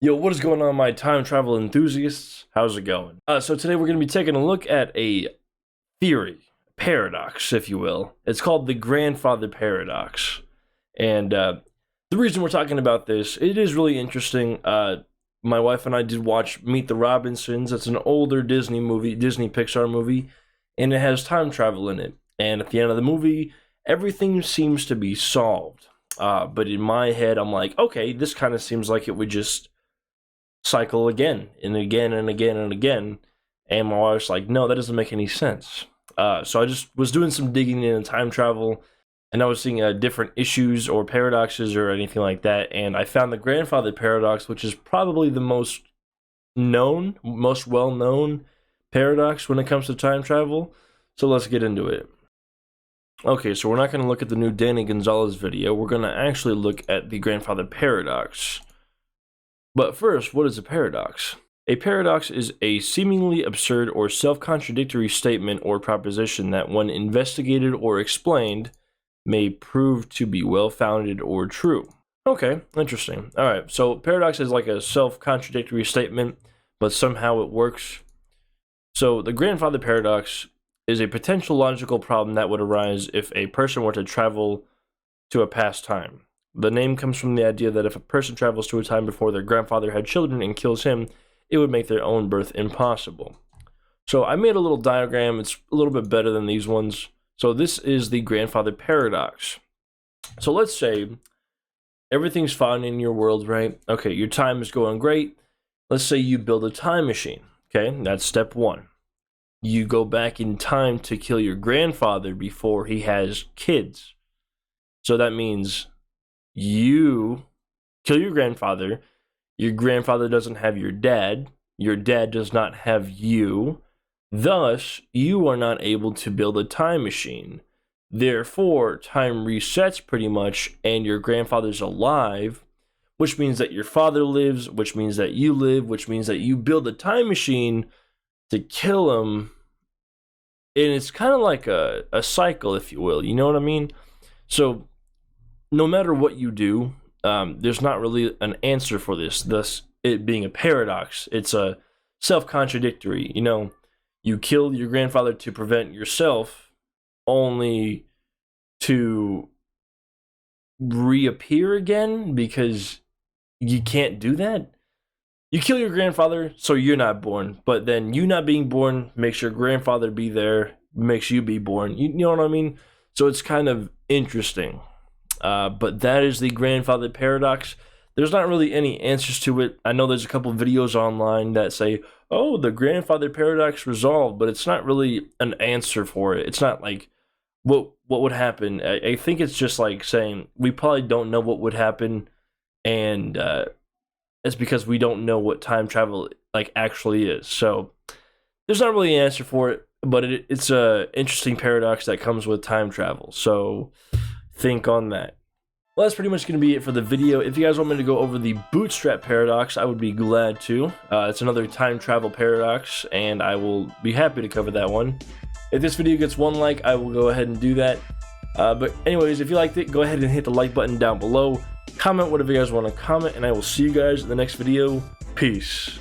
Yo, what is going on, my time travel enthusiasts? How's it going? So today we're going to be taking a look at a theory, paradox, if you will. It's called the grandfather paradox. And the reason we're talking about this, it is really interesting. My wife and I did watch Meet the Robinsons. It's an older Disney Pixar movie, and it has time travel in it. And at the end of the movie, everything seems to be solved. But in my head, I'm like, okay, this kind of seems like it would just cycle again and again and again and again. And my wife's like, no, that doesn't make any sense. So I just was doing some digging in time travel, and I was seeing different issues or paradoxes or anything like that. And I found the grandfather paradox, which is probably the most well-known paradox when it comes to time travel. So let's get into it. Okay, so we're not going to look at the new Danny Gonzalez video. We're going to actually look at the grandfather paradox. But first, what is a paradox? A paradox is a seemingly absurd or self-contradictory statement or proposition that, when investigated or explained, may prove to be well-founded or true. Okay, interesting. Alright, so paradox is like a self-contradictory statement, but somehow it works. So the grandfather paradox is a potential logical problem that would arise if a person were to travel to a past time. The name comes from the idea that if a person travels to a time before their grandfather had children and kills him, it would make their own birth impossible. So I made a little diagram. It's a little bit better than these ones. So this is the grandfather paradox. So let's say everything's fine in your world, right? Okay, your time is going great. Let's say you build a time machine. Okay, that's step one. You go back in time to kill your grandfather before he has kids. So that means you kill your grandfather doesn't have your dad does not have you, thus you are not able to build a time machine. Therefore, time resets pretty much, and your grandfather's alive, which means that your father lives, which means that you live, which means that you build a time machine to kill him. And it's kind of like a cycle, if you will, you know what I mean? So no matter what you do, there's not really an answer for this, thus it being a paradox. It's a self-contradictory. You know, you kill your grandfather to prevent yourself, only to reappear again because you can't do that. You kill your grandfather so you're not born, but then you not being born makes your grandfather be there, makes you be born. You know what I mean? So it's kind of interesting. But that is the grandfather paradox. There's not really any answers to it. I know there's a couple videos online that say, oh, the grandfather paradox resolved, but it's not really an answer for it. It's not like what would happen. I think it's just like saying we probably don't know what would happen, and it's because we don't know what time travel like actually is. So there's not really an answer for it, but it's a interesting paradox that comes with time travel. So think on that. Well, that's pretty much going to be it for the video. If you guys want me to go over the bootstrap paradox, I would be glad to. It's another time travel paradox, and I will be happy to cover that one. If this video gets 1 like, I will go ahead and do that. But anyways, if you liked it, go ahead and hit the like button down below. Comment whatever you guys want to comment, and I will see you guys in the next video. Peace.